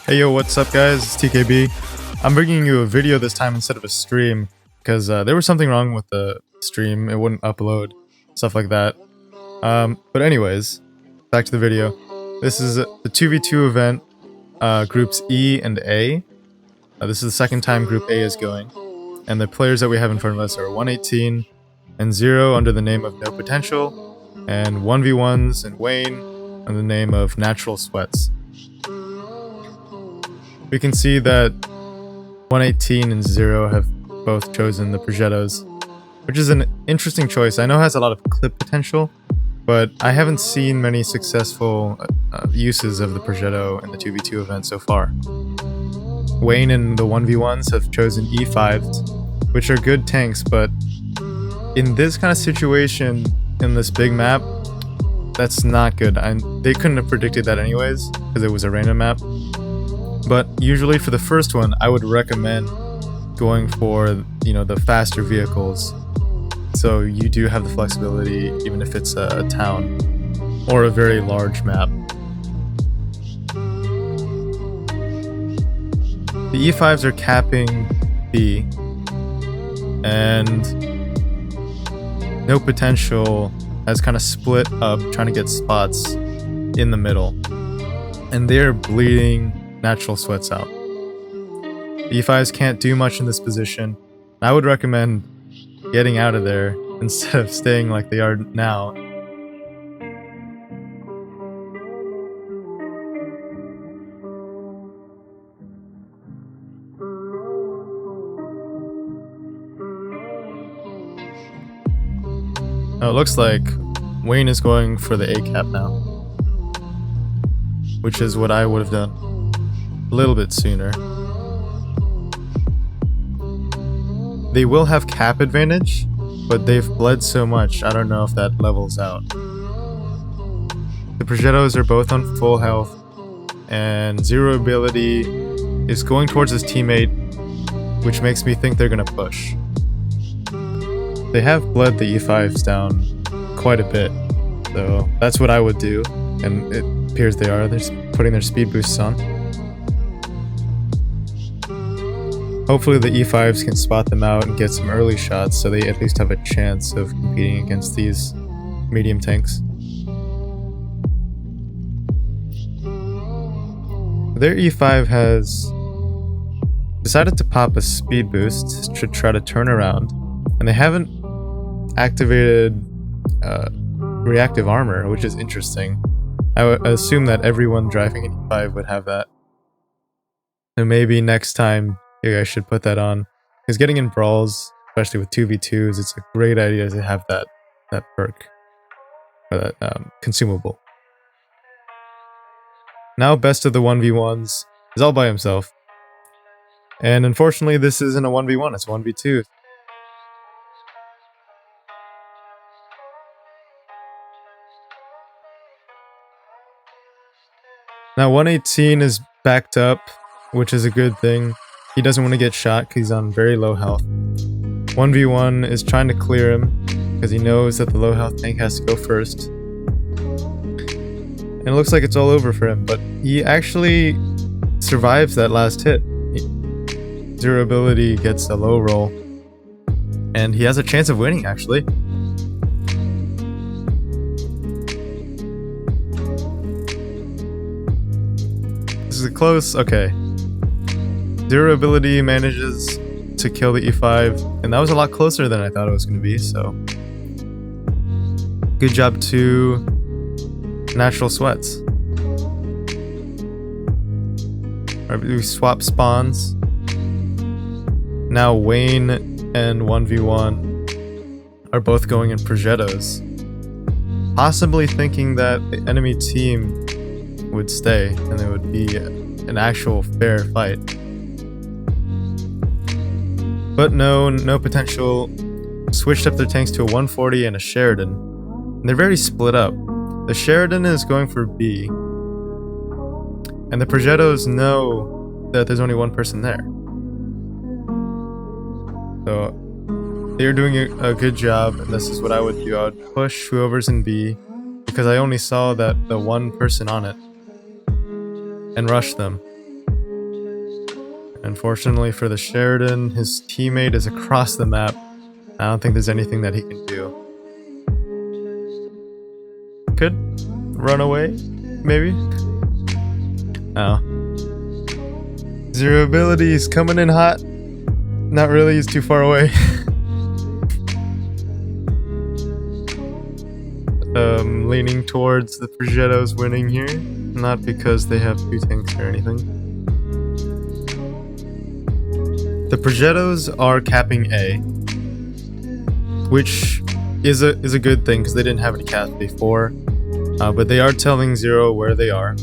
Hey yo, what's up guys, it's TKB. I'm bringing you a video this time instead of a stream because there was something wrong with the stream. It wouldn't upload, stuff like that. But anyways, back to the video. This is the 2v2 event, groups E and A. This is the second time group A is going. And the players that we have in front of us are 118 and 0 under the name of No Potential, and 1v1s and Wayne under the name of Natural Sweats. We can see that 118 and 0 have both chosen the Progettos, which is an interesting choice. I know it has a lot of clip potential, but I haven't seen many successful uses of the Progetto in the 2v2 event so far. Wayne and the 1v1s have chosen E5s, which are good tanks, but in this kind of situation, in this big map, that's not good. They couldn't have predicted that anyways, because it was a random map. But usually for the first one, I would recommend going for, the faster vehicles. So you do have the flexibility, even if it's a town or a very large map. The E5s are capping B, and No Potential has kind of split up trying to get spots in the middle, and they're bleeding Natural Sweats out. The E5s can't do much in this position. I would recommend getting out of there instead of staying like they are now. Now it looks like Wayne is going for the A cap now, which is what I would have done a little bit sooner. They will have cap advantage, but they've bled so much, I don't know if that levels out. The Progettos are both on full health, and Zero ability is going towards his teammate, which makes me think they're gonna push. They have bled the E5s down quite a bit, so that's what I would do, and it appears they are. They're just putting their speed boosts on. Hopefully the E5s can spot them out and get some early shots so they at least have a chance of competing against these medium tanks. Their E5 has decided to pop a speed boost to try to turn around, and they haven't activated reactive armor, which is interesting. I would assume that everyone driving an E5 would have that. And maybe next time you guys should put that on. Because getting in brawls, especially with 2v2s, it's a great idea to have that perk, or that consumable. Now best of the 1v1s is all by himself. And unfortunately this isn't a 1v1, it's 1v2. Now 118 is backed up, which is a good thing. He doesn't want to get shot because he's on very low health. 1v1 is trying to clear him because he knows that the low health tank has to go first. And it looks like it's all over for him, but he actually survives that last hit. Zero ability gets a low roll, and he has a chance of winning actually. This is close. Okay. Zero ability manages to kill the E5, and that was a lot closer than I thought it was going to be, so good job to Natural Sweats. Alright, we swap spawns. Now Wayne and 1v1 are both going in Progettos, possibly thinking that the enemy team would stay and there would be an actual fair fight. But No Potential switched up their tanks to a 140 and a Sheridan. And they're very split up. The Sheridan is going for B, and the Progettos know that there's only one person there. So they're doing a good job, and this is what I would do. I would push whoever's in B, because I only saw that the one person on it, and rush them. Unfortunately for the Sheridan, his teammate is across the map. I don't think there's anything that he can do. Could run away, maybe? Oh. Zero abilities coming in hot. Not really, he's too far away. Leaning towards the Progettos winning here. Not because they have 2 tanks or anything. The Progettos are capping A, which is a good thing because they didn't have any caps before. But they are telling Zero where they are.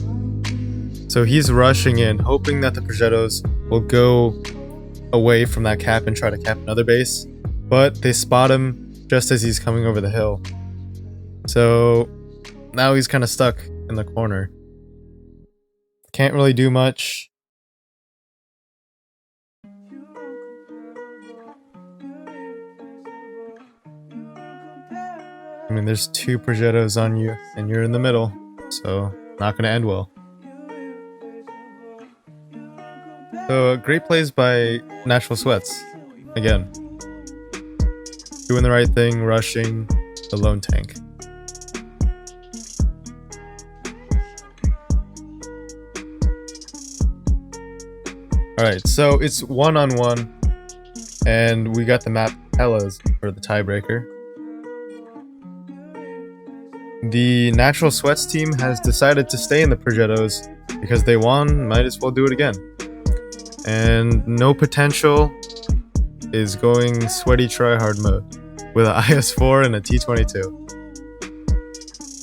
So he's rushing in, hoping that the Progettos will go away from that cap and try to cap another base. But they spot him just as he's coming over the hill. So now he's kind of stuck in the corner. Can't really do much. I mean, there's 2 Progettos on you, and you're in the middle, so not gonna end well. So, great plays by Natural Sweats. Again. Doing the right thing, rushing the lone tank. Alright, so it's 1-on-1, and we got the map Hellas for the tiebreaker. The Natural Sweats team has decided to stay in the Progettos because they won, might as well do it again. And No Potential is going sweaty tryhard mode with an IS-4 and a T-22.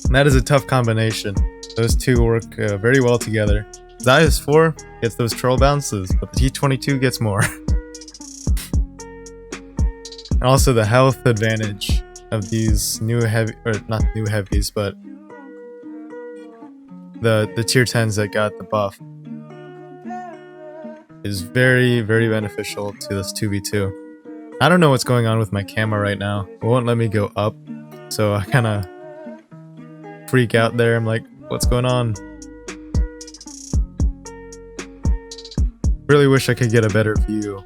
And that is a tough combination. Those two work very well together. The IS-4 gets those troll bounces, but the T-22 gets more. And also the health advantage of these new heavy, or not new heavies, but the tier 10s that got the buff is very, very beneficial to this 2v2. I don't know what's going on with my camera right now. It won't let me go up, so I kind of freak out there. I'm like, what's going on? Really wish I could get a better view,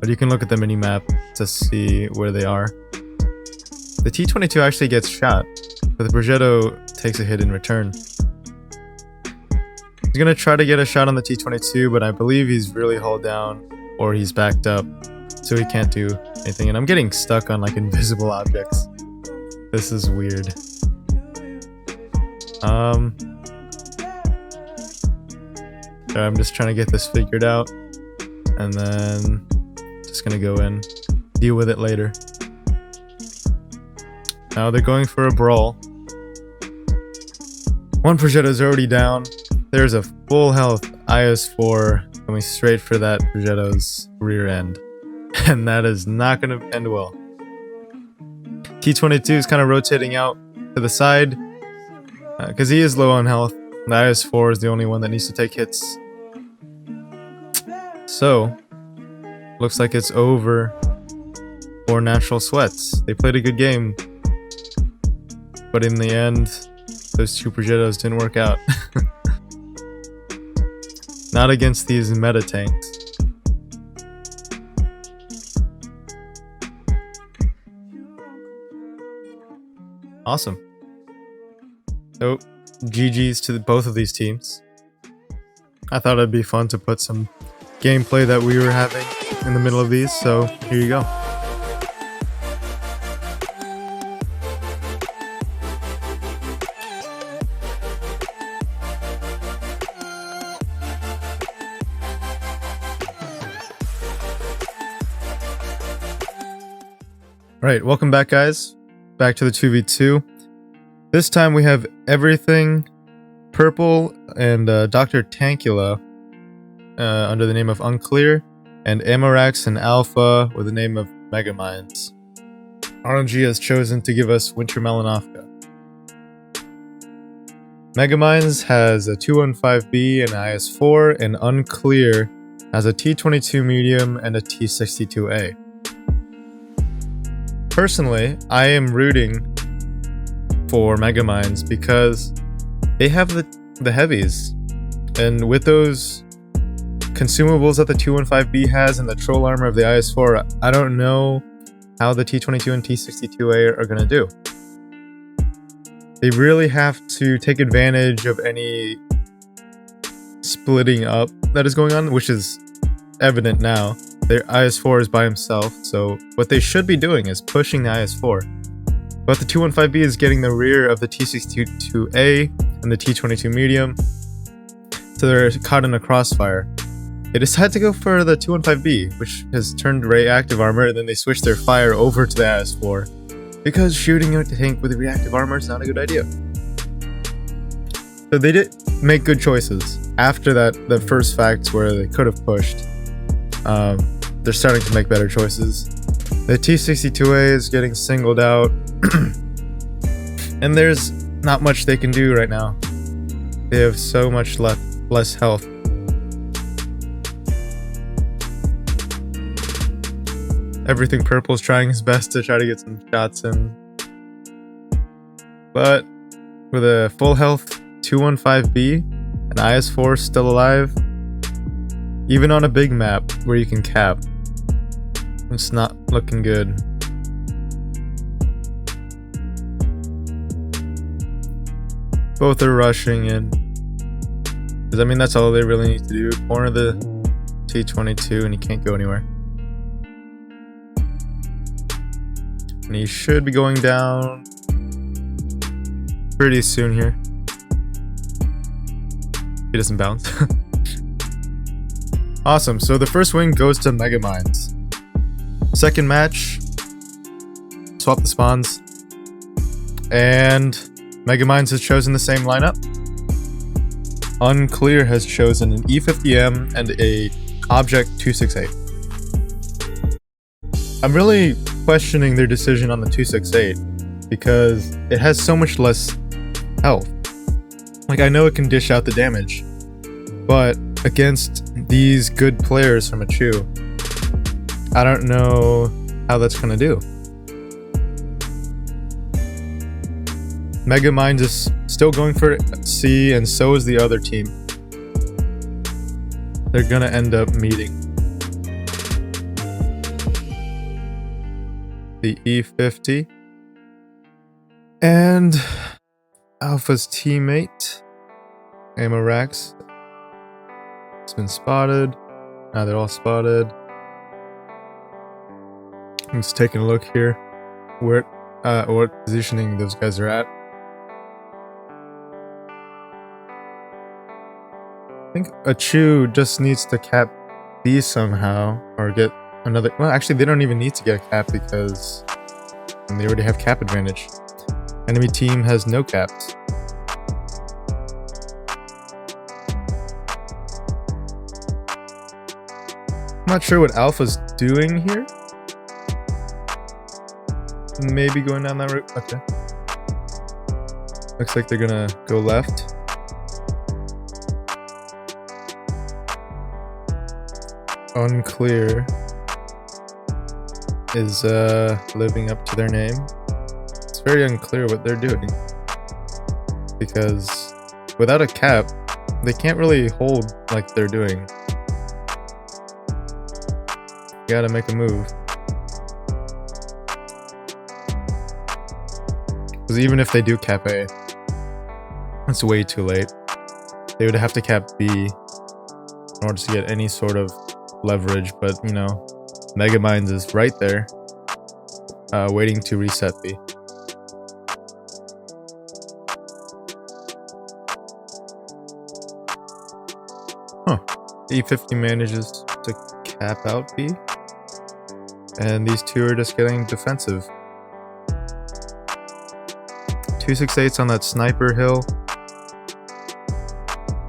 but you can look at the mini-map to see where they are. The T-22 actually gets shot, but the Progetto takes a hit in return. He's gonna try to get a shot on the T-22, but I believe he's really hauled down, or he's backed up, so he can't do anything. And I'm getting stuck on like invisible objects. This is weird. So I'm just trying to get this figured out, and then just gonna go in, deal with it later. Now they're going for a brawl. One Progetto's already down. There's a full health IS-4 coming straight for that Progetto's rear end. And that is not going to end well. T-22 is kind of rotating out to the side because he is low on health. The IS-4 is the only one that needs to take hits. So, looks like it's over for Natural Sweats. They played a good game, but in the end, those 2 Progettos didn't work out. Not against these meta tanks. Awesome. So, GG's to both of these teams. I thought it'd be fun to put some gameplay that we were having in the middle of these, so here you go. Alright, welcome back guys. Back to the 2v2. This time we have everything purple and Dr. Tankula under the name of Unclear, and Amorax and Alpha with the name of Megamines. RNG has chosen to give us Winter Melanovka. Megamines has a 215B and an IS-4, and Unclear has a T-22 medium and a T-62A. Personally, I am rooting for Megamines because they have the heavies, and with those consumables that the 215B has and the troll armor of the IS-4, I don't know how the T-22 and T-62A are going to do. They really have to take advantage of any splitting up that is going on, which is evident now. Their IS-4 is by himself, so what they should be doing is pushing the IS-4. But the 215B is getting the rear of the T-62A and the T-22 medium, so they're caught in a crossfire. They decide to go for the 215B, which has turned reactive armor, and then they switch their fire over to the IS-4. Because shooting a tank with reactive armor is not a good idea. So they did make good choices. After that, the first facts where they could have pushed, they're starting to make better choices. The T-62A is getting singled out, and there's not much they can do right now. They have so much less health. Everything Purple's trying his best to try to get some shots in. But with a full health 215B, an IS-4 still alive, even on a big map where you can cap, it's not looking good. Both are rushing in. Because I mean, that's all they really need to do. Corner the T-22 and he can't go anywhere. And he should be going down pretty soon here. He doesn't bounce. Awesome, so the first win goes to Megaminds. Second match, swap the spawns. And Megaminds has chosen the same lineup. Unclear has chosen an E50M and a Object 268. I'm really questioning their decision on the 268 because it has so much less health. Like, I know it can dish out the damage, but against these good players from a Chew, I don't know how that's gonna do. Megaminds is still going for C, and so is the other team. They're gonna end up meeting. The E50 and Alpha's teammate Amorax has been spotted. Now they're all spotted. I'm just taking a look here where what positioning those guys are at. I think a Chew just needs to cap B somehow or get another. Well, actually, they don't even need to get a cap because they already have cap advantage. Enemy team has no caps. I'm not sure what Alpha's doing here. Maybe going down that route. Okay. Looks like they're gonna go left. Unclear is living up to their name. It's very unclear what they're doing because without a cap, they can't really hold like they're doing. You gotta make a move. Because even if they do cap A, it's way too late. They would have to cap B in order to get any sort of leverage, but you know, Megaminds is right there, waiting to reset B. Huh. E50 manages to cap out B, and these two are just getting defensive. 268's on that sniper hill.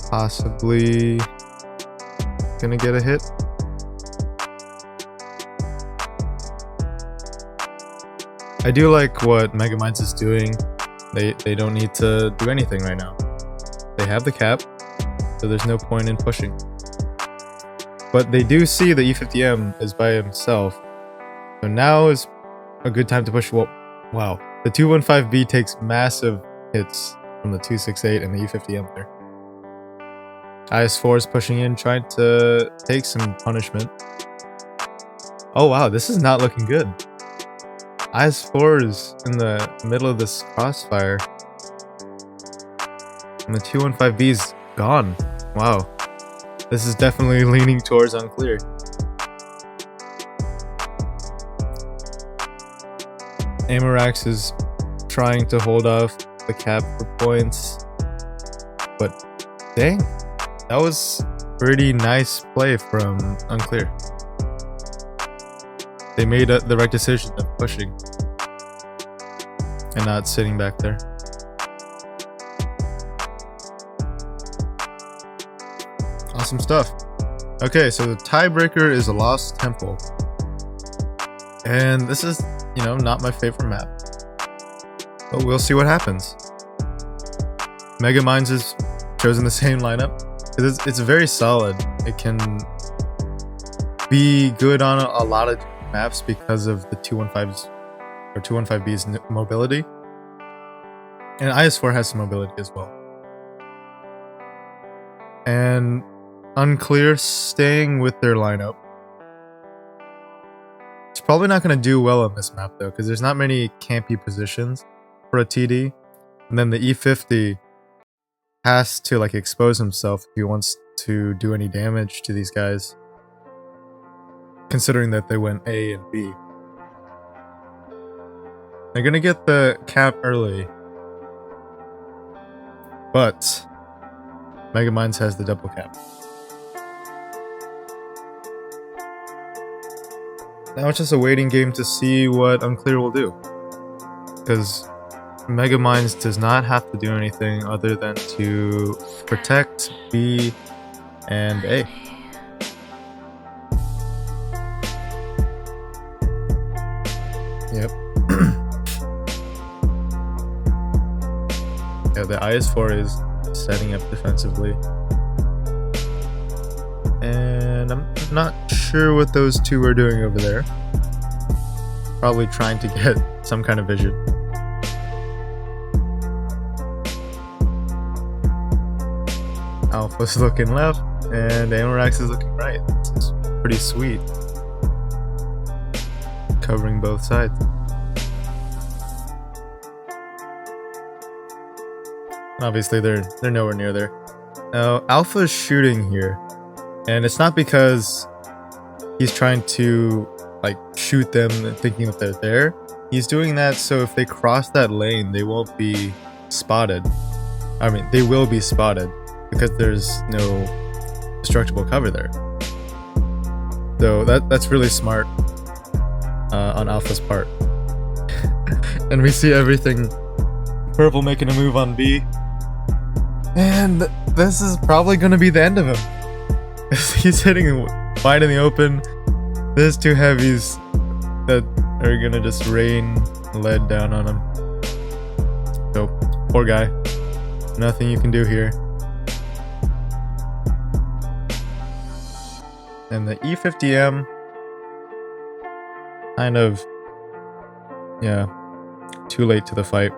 Possibly gonna get a hit. I do like what Megaminds is doing. They don't need to do anything right now. They have the cap, so there's no point in pushing. But they do see the E50M is by himself. So now is a good time to push. Well, wow. The 215B takes massive hits from the 268 and the E50M there. IS4 is pushing in, trying to take some punishment. Oh wow, this is not looking good. IS4 is in the middle of this crossfire. And the 215B's gone. Wow. This is definitely leaning towards unclear. Amarax is trying to hold off the cap for points. But dang, that was pretty nice play from unclear. They made the right decision of pushing and not sitting back there. Awesome stuff. Okay, so the tiebreaker is a Lost Temple. And this is, you know, not my favorite map. But we'll see what happens. Mega Minds is chosen the same lineup. It's very solid. It can be good on a lot of maps because of the 215's or 215B's mobility. And IS4 has some mobility as well. And unclear staying with their lineup. It's probably not going to do well on this map though, because there's not many campy positions for a TD. And then the E50 has to like expose himself if he wants to do any damage to these guys, considering that they went A and B. They're gonna get the cap early, but Mega Minds has the double cap. Now it's just a waiting game to see what unclear will do, because Mega Minds does not have to do anything other than to protect B and A. Yep. Yeah, the IS4 is setting up defensively. And I'm not sure what those two are doing over there. Probably trying to get some kind of vision. Alpha's looking left, and Amarax is looking right. It's pretty sweet. Covering both sides. Obviously, they're nowhere near there. Now, Alpha's shooting here, and it's not because he's trying to like shoot them thinking that they're there. He's doing that so if they cross that lane, they won't be spotted. I mean, they will be spotted because there's no destructible cover there. So that's really smart on Alpha's part. And we see everything. Purple making a move on B. And this is probably going to be the end of him. He's hitting wide in the open. There's two heavies that are going to just rain lead down on him. So, poor guy. Nothing you can do here. And the E50M kind of, yeah, too late to the fight.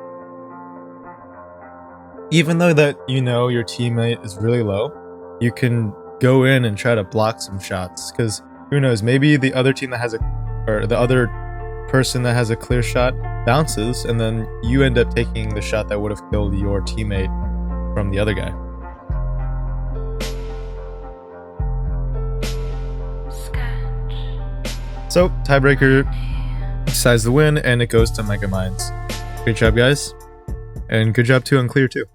Even though that you know your teammate is really low, you can go in and try to block some shots, because who knows, maybe the other team that has the other person that has a clear shot bounces, and then you end up taking the shot that would have killed your teammate from the other guy. So, tiebreaker decides the win, and it goes to Mega Minds. Great job, guys. And good job to Unclear, too.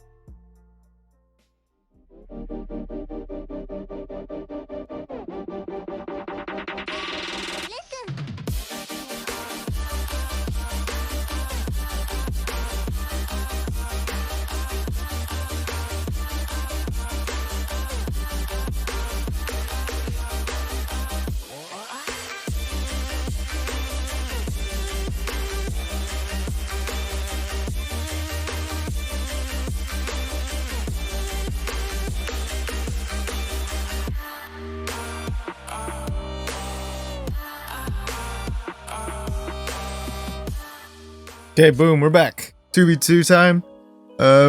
Okay, boom, we're back. 2v2 time.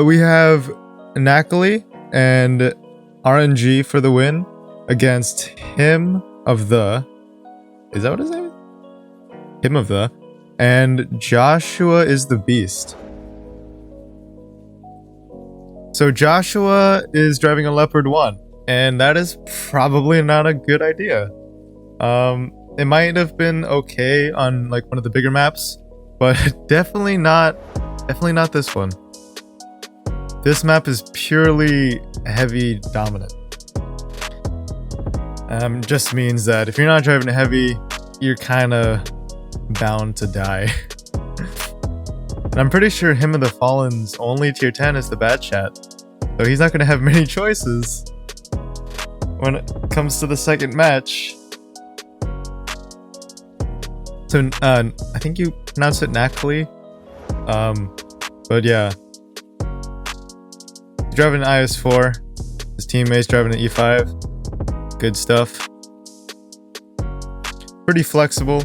We have Nakali and RNG for the win against him of the... Is that what his name is? Him of the... And Joshua is the beast. So Joshua is driving a Leopard 1, and that is probably not a good idea. It might have been okay on like one of the bigger maps, but definitely not this one. This map is purely heavy dominant. Just means that if you're not driving a heavy, you're kind of bound to die. And I'm pretty sure him of the Fallen's only tier 10 is the Bat Chat, so he's not going to have many choices when it comes to the second match. So I think you pronounce it Nakli, but yeah, he's driving an IS4, his teammates driving an E5. Good stuff. Pretty flexible.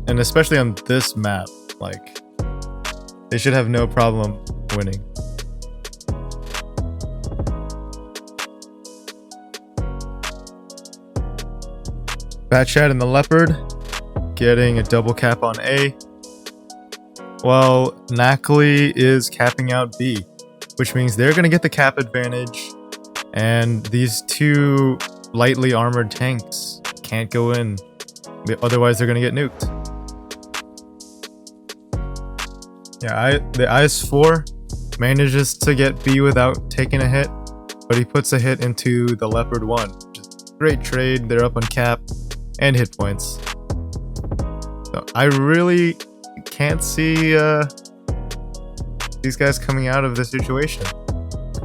And especially on this map, like, they should have no problem winning. Bat Chat and the Leopard getting a double cap on A, while Nakli is capping out B, which means they're going to get the cap advantage, and these two lightly armored tanks can't go in, otherwise they're going to get nuked. Yeah, the IS-4 manages to get B without taking a hit, but he puts a hit into the Leopard 1, which is a great trade. They're up on cap and hit points. So I really can't see these guys coming out of this situation.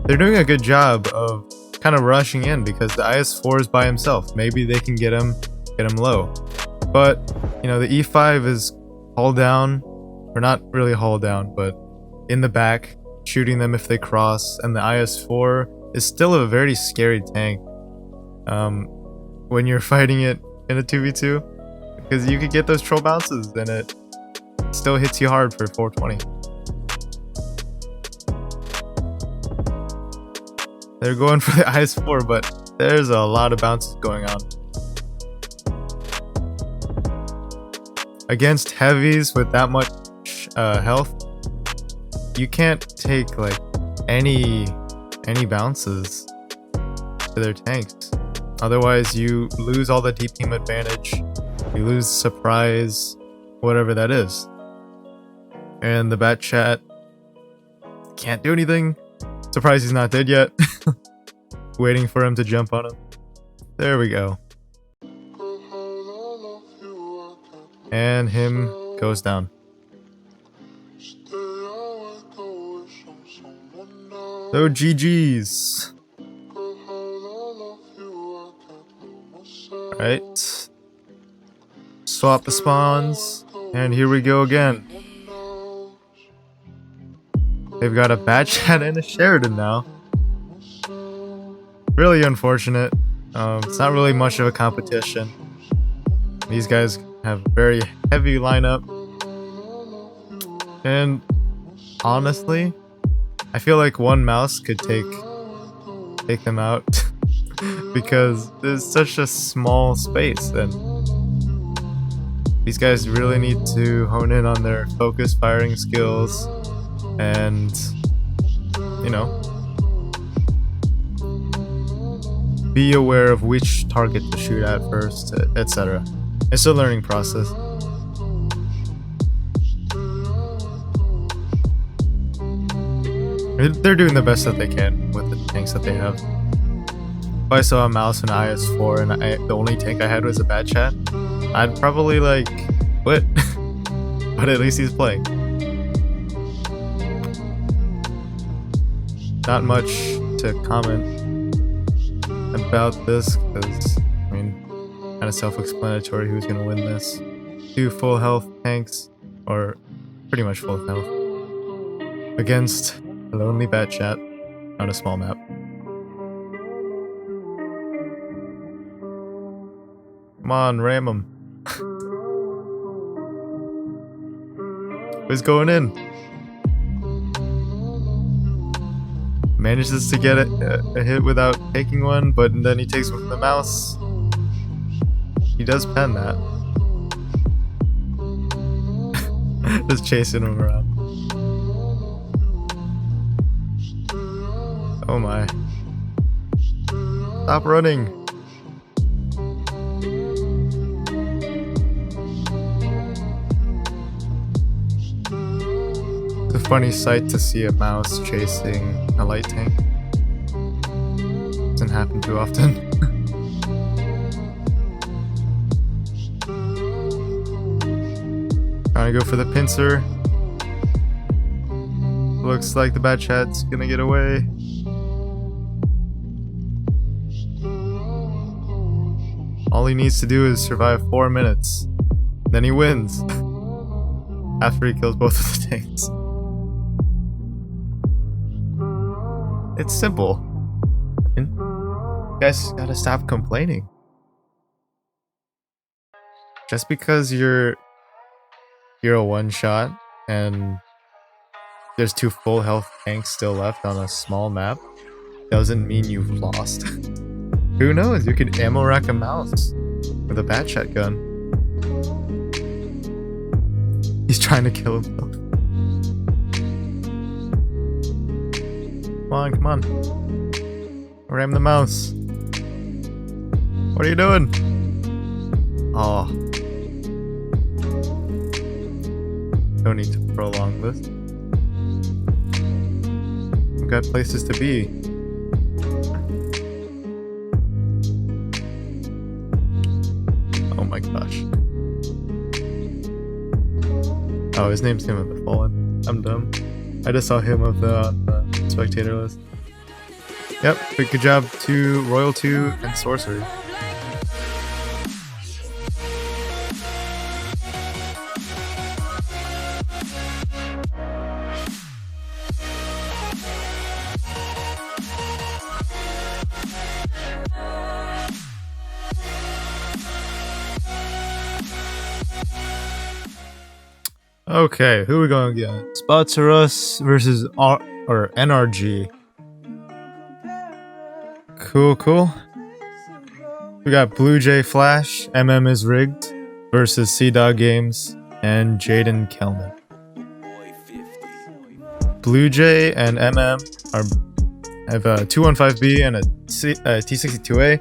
They're doing a good job of kind of rushing in because the IS-4 is by himself. Maybe they can get him low. But, you know, the E5 is hauled down, or not really hauled down, but in the back, shooting them if they cross, and the IS-4 is still a very scary tank when you're fighting it in a 2v2, because you could get those troll bounces and it still hits you hard for 420. They're going for the IS-4, but there's a lot of bounces going on. Against heavies with that much health, you can't take like any bounces to their tanks. Otherwise, you lose all the deep team advantage. You lose surprise, whatever that is. And the Bat Chat can't do anything. Surprised he's not dead yet. Waiting for him to jump on him. There we go. And him goes down. So GG's. Right. Swap the spawns. And here we go again. They've got a Bat Chat and a Sheridan now. Really unfortunate. It's not really much of a competition. These guys have a very heavy lineup. And honestly, I feel like one mouse could take them out because there's such a small space, and these guys really need to hone in on their focus firing skills and, you know, be aware of which target to shoot at first, etc. It's a learning process. They're doing the best that they can with the tanks that they have. If I saw a mouse and an IS-4 and the only tank I had was a Bat Chat, I'd probably like quit. But at least he's playing. Not much to comment about this, because I mean, kind of self-explanatory who's gonna win this. Two full health tanks, or pretty much full health, against a lonely Bat Chat on a small map. Come on, ram him. Who's going in? Manages to get a hit without taking one, but then he takes one from the mouse. He does pen that. Just chasing him around. Oh my. Stop running. It's a funny sight to see a mouse chasing a light tank. Doesn't happen too often. Trying to go for the pincer. Looks like the bad chat's gonna get away. All he needs to do is survive 4 minutes. Then he wins. After he kills both of the tanks. It's simple. You guys gotta stop complaining. Just because you're a one-shot and there's 2 full health tanks still left on a small map doesn't mean you've lost. Who knows? You could ammo rack a mouse with a bat shotgun. He's trying to kill himself. Come on, come on. Ram the mouse. What are you doing? Oh. No need to prolong this. We've got places to be. Oh my gosh. Oh, his name's Him of the Fallen. I'm dumb. I just saw him of the spectator list. Yep, but good job to Royal 2 and Sorcery. Okay, who are we going against? Spotsarus versus NRG. Cool, cool. We got Blue Jay Flash, MM is Rigged, versus Sea-Dog Games and Jaden Kelman. Blue Jay and MM have a 215B and a T62A.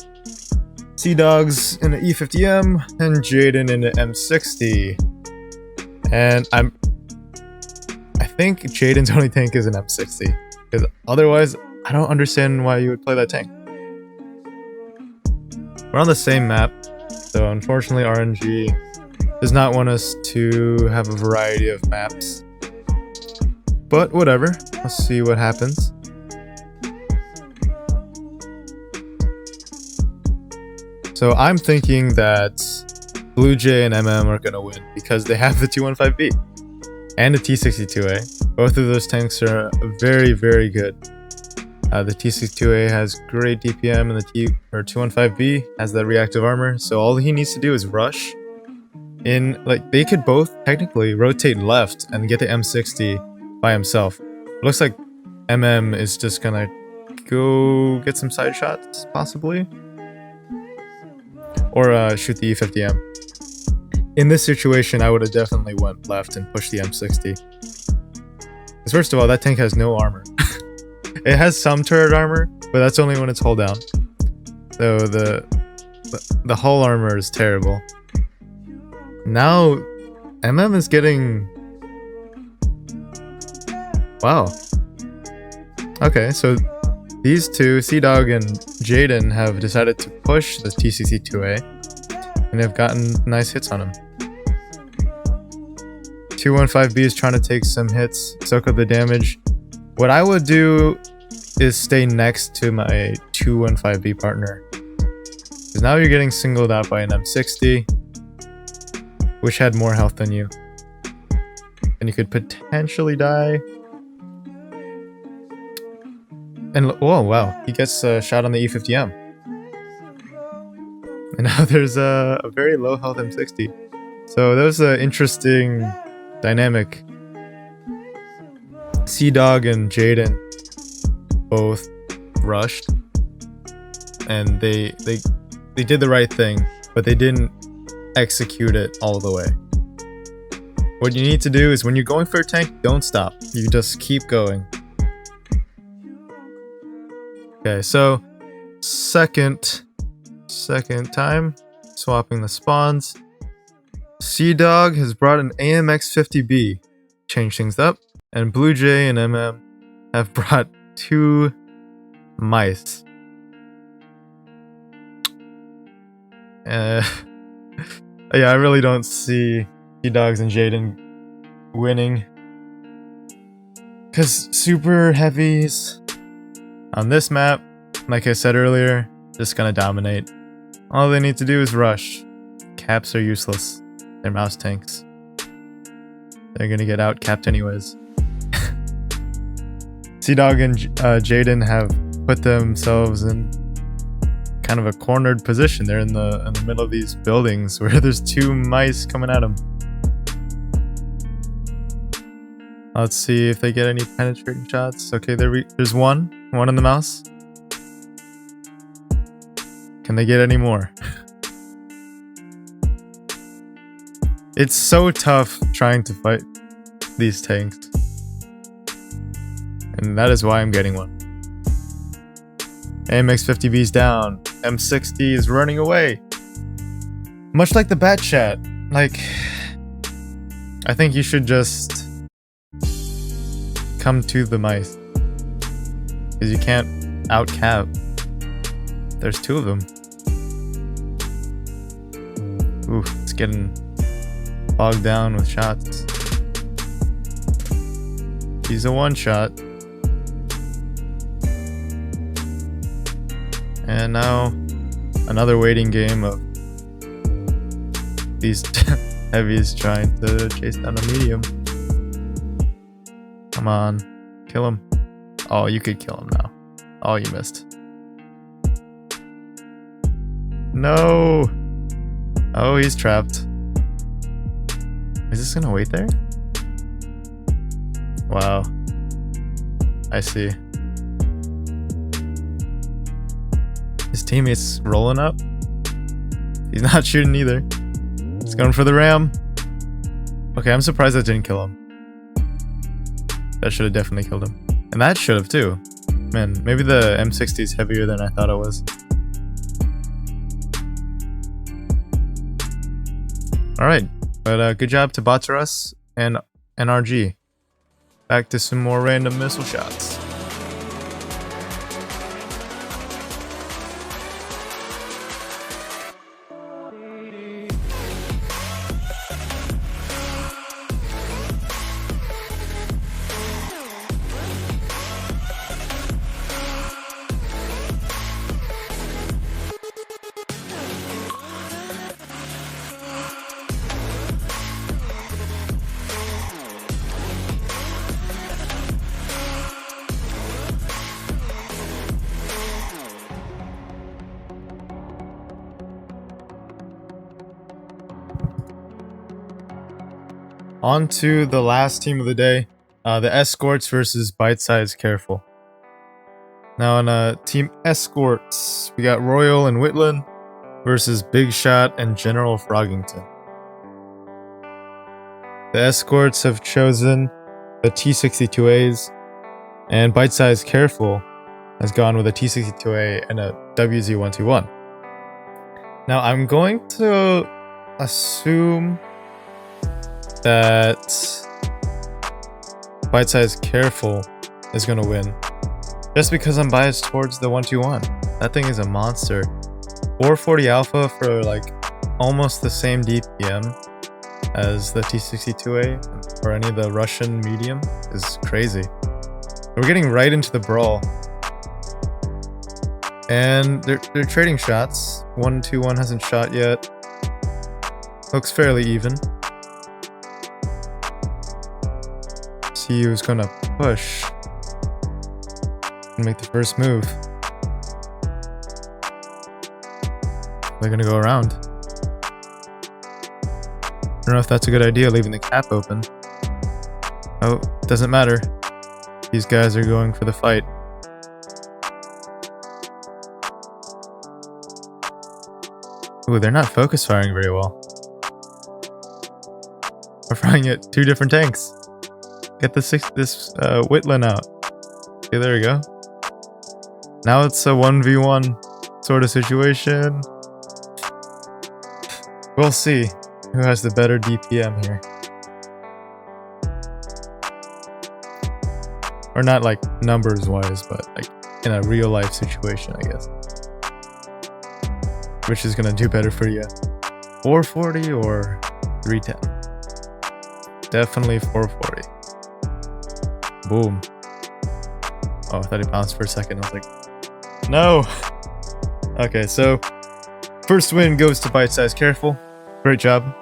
Sea-Dogs in an E50M and Jaden in an M60. And I think Jaden's only tank is an M60, because otherwise I don't understand why you would play that tank. We're on the same map, so unfortunately RNG does not want us to have a variety of maps. But whatever, let's see what happens. So I'm thinking that Blue Jay and MM are gonna win because they have the 215B and the T62A. Both of those tanks are very, very good. The T62A has great DPM and the 215B has that reactive armor, so all he needs to do is rush in. Like, they could both technically rotate left and get the M60 by himself. It looks like MM is just gonna go get some side shots, possibly, or shoot the E50M. In this situation, I would have definitely went left and pushed the M60. Because first of all, that tank has no armor. It has some turret armor, but that's only when it's hull down. So the hull armor is terrible. Now, MM is getting... Wow. Okay, so these two, Sea-Dog and Jaden, have decided to push the T62A. And have gotten nice hits on him. 215B is trying to take some hits, soak up the damage. What I would do is stay next to my 215B partner. Because now you're getting singled out by an M60, which had more health than you. And you could potentially die. And oh wow, he gets a shot on the E50M. And now there's a very low health M60. So that was an interesting dynamic. Sea-Dog and Jaden both rushed, and they did the right thing, but they didn't execute it all the way. What you need to do is when you're going for a tank, don't stop. You just keep going. Okay, so second time swapping the spawns. Sea Dog has brought an AMX-50B, changed things up, and Blue Jay and MM have brought 2 mice. Yeah, I really don't see Sea Dogs and Jaden winning, because super heavies on this map, like I said earlier, just gonna dominate. All they need to do is rush. Caps are useless. They're mouse tanks. They're gonna get out capped anyways. Sea Dog and Jaden have put themselves in kind of a cornered position. They're in the middle of these buildings where there's 2 mice coming at them. Let's see if they get any penetrating shots. Okay, there's one in the mouse. Can they get any more? It's so tough trying to fight these tanks, and that is why I'm getting one. AMX-50B's down. M60 is running away. Much like the bat chat. Like, I think you should just come to the mice, because you can't out-cap. There's 2 of them. Ooh, it's getting bogged down with shots. He's a one-shot. And now another waiting game of these heavies trying to chase down a medium. Come on, kill him. Oh, you could kill him now. Oh, you missed. No. Oh, he's trapped. Is this gonna wait there? Wow. I see. His teammate's rolling up. He's not shooting either. He's going for the ram. Okay, I'm surprised that didn't kill him. That should have definitely killed him. And that should have too. Man, maybe the M60 is heavier than I thought it was. Alright, but good job to Batarus and NRG. Back to some more random missile shots. On to the last team of the day, the Escorts versus Bite Size Careful. Now on Team Escorts, we got Royal and Whitland versus Big Shot and General Froggington. The Escorts have chosen the T62As, and Bite Size Careful has gone with a T62A and a WZ121. Now I'm going to assume that Bite Size Careful is going to win, just because I'm biased towards the 121. That thing is a monster. 440 alpha for like almost the same DPM as the T62A or any of the Russian medium is crazy. We're getting right into the brawl, and they're trading shots. 121 hasn't shot yet. Looks fairly even. See who's gonna push and make the first move. They're gonna go around. I don't know if that's a good idea, leaving the cap open. Oh, doesn't matter. These guys are going for the fight. Ooh, they're not focus firing very well. We're firing at 2 different tanks. Get this Whitland out. Okay, there we go. Now it's a 1v1 sort of situation. We'll see who has the better DPM here. Or not like numbers wise, but like in a real life situation, I guess. Which is gonna do better for you? 440 or 310? Definitely 440. Boom. Oh, I thought he bounced for a second. I was like, no! Okay, so first win goes to Bite Size Careful. Great job.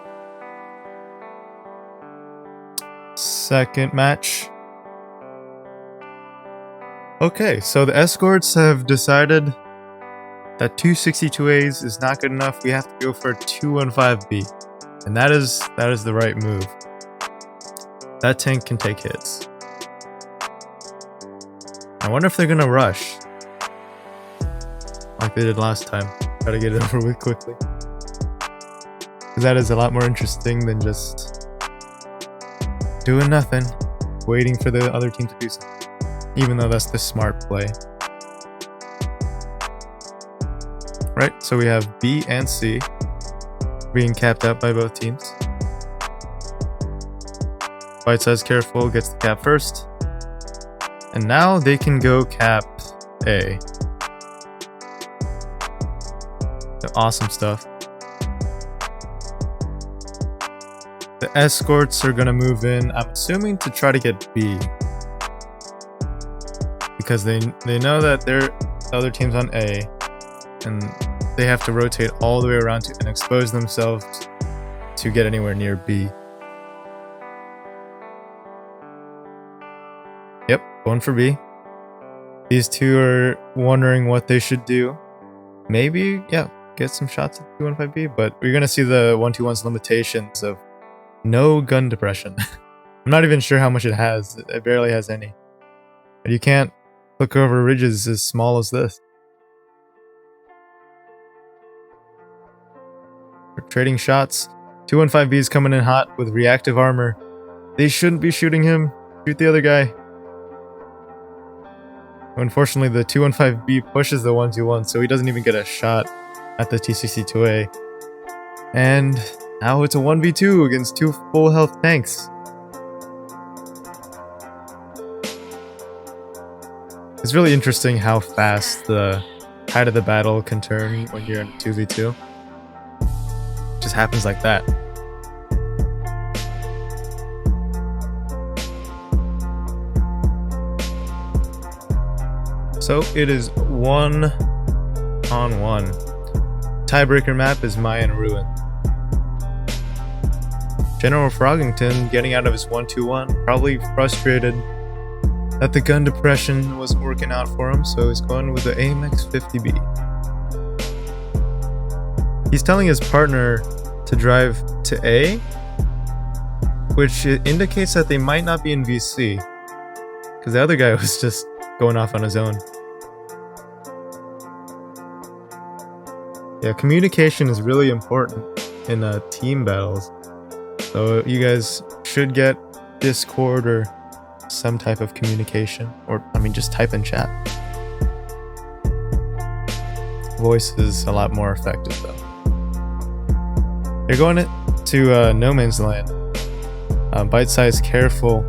Second match. Okay, so the escorts have decided that 262As is not good enough. We have to go for a 215B. And that is the right move. That tank can take hits. I wonder if they're gonna rush like they did last time. Try to get it over with quickly. Because that is a lot more interesting than just doing nothing, waiting for the other team to do something. Even though that's the smart play. Right, so we have B and C being capped out by both teams. Bite Size Careful gets the cap first. And now they can go cap A. The awesome stuff. The escorts are gonna move in, I'm assuming, to try to get B. Because they know that the other team's on A. And they have to rotate all the way around and expose themselves to get anywhere near B. Yep, going for B. These two are wondering what they should do. Maybe, yeah, get some shots at 215B, but we're going to see the 121's limitations of no gun depression. I'm not even sure how much it has. It barely has any. But you can't look over ridges as small as this. We're trading shots. 215B is coming in hot with reactive armor. They shouldn't be shooting him. Shoot the other guy. Unfortunately, the 215B pushes the 121, so he doesn't even get a shot at the T62A. And now it's a 1v2 against 2 full health tanks. It's really interesting how fast the tide of the battle can turn when you're in a 2v2. It just happens like that. So it is 1-on-1. Tiebreaker map is Mayan Ruin. General Froggington getting out of his 1-2-1, probably frustrated that the gun depression wasn't working out for him, so he's going with the AMX 50B. He's telling his partner to drive to A, which indicates that they might not be in VC, because the other guy was just going off on his own. Yeah, communication is really important in team battles. So you guys should get Discord or some type of communication. Or, I mean, just type in chat. Voice is a lot more effective, though. You're going to No Man's Land. Bite Size Careful.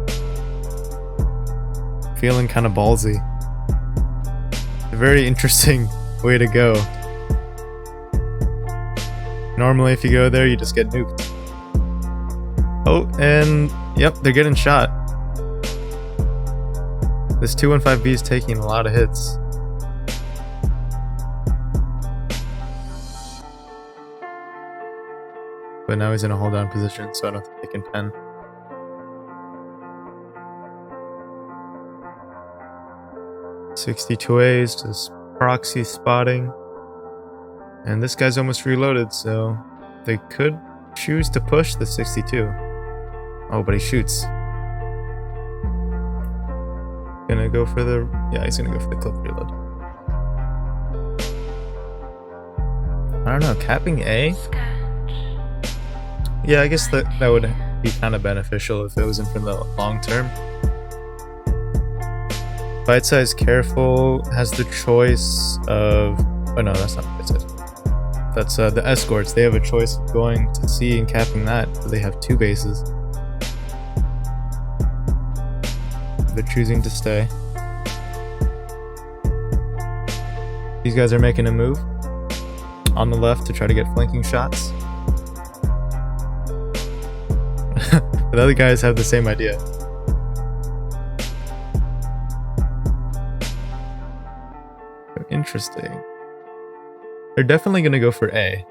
Feeling kind of ballsy. A very interesting way to go. Normally, if you go there, you just get nuked. Oh, and yep, they're getting shot. This 215B is taking a lot of hits. But now he's in a hold down position, so I don't think they can pen. (62As just proxy spotting. And this guy's almost reloaded, so they could choose to push the 62. Oh, but he shoots. Gonna go for the... Yeah, he's gonna go for the clip reload. I don't know, capping A? Yeah, I guess that would be kind of beneficial if it wasn't for the long term. Bite Size Careful has the choice of... Oh no, that's not Bite Size. That's the Escorts. They have a choice of going to C and capping that, so they have 2 bases. They're choosing to stay. These guys are making a move on the left to try to get flanking shots. The other guys have the same idea. Interesting. They're definitely going to go for A.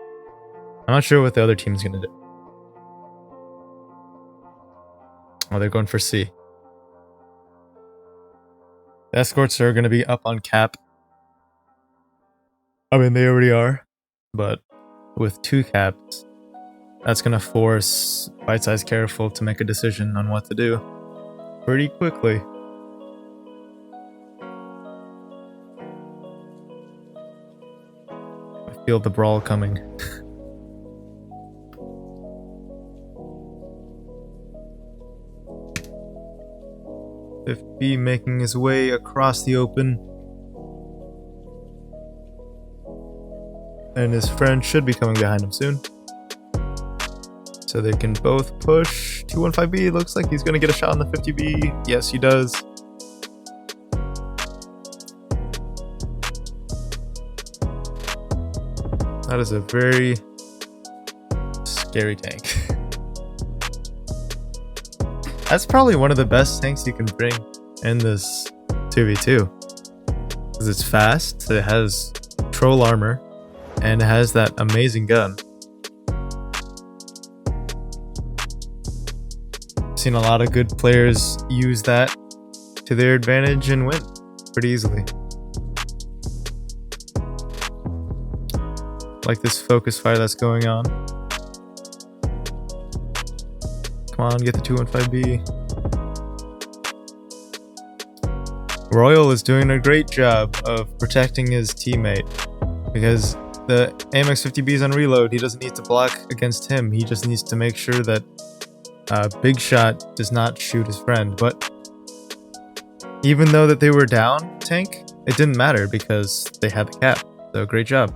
I'm not sure what the other team's going to do. Oh, they're going for C. The Escorts are going to be up on cap. I mean, they already are. But with 2 caps, that's going to force Bite Size Careful to make a decision on what to do pretty quickly. I feel the brawl coming. FB making his way across the open. And his friend should be coming behind him soon. So they can both push. 215B looks like he's going to get a shot on the 50B. Yes, he does. That is a very scary tank. That's probably one of the best tanks you can bring in this 2v2. Because it's fast, it has troll armor, and it has that amazing gun. I've seen a lot of good players use that to their advantage and win pretty easily. Like this focus fire that's going on. Come on, get the 215B. Royal is doing a great job of protecting his teammate because the AMX 50B is on reload. He doesn't need to block against him. He just needs to make sure that Big Shot does not shoot his friend. But even though that they were down tank, it didn't matter because they had the cap. So great job.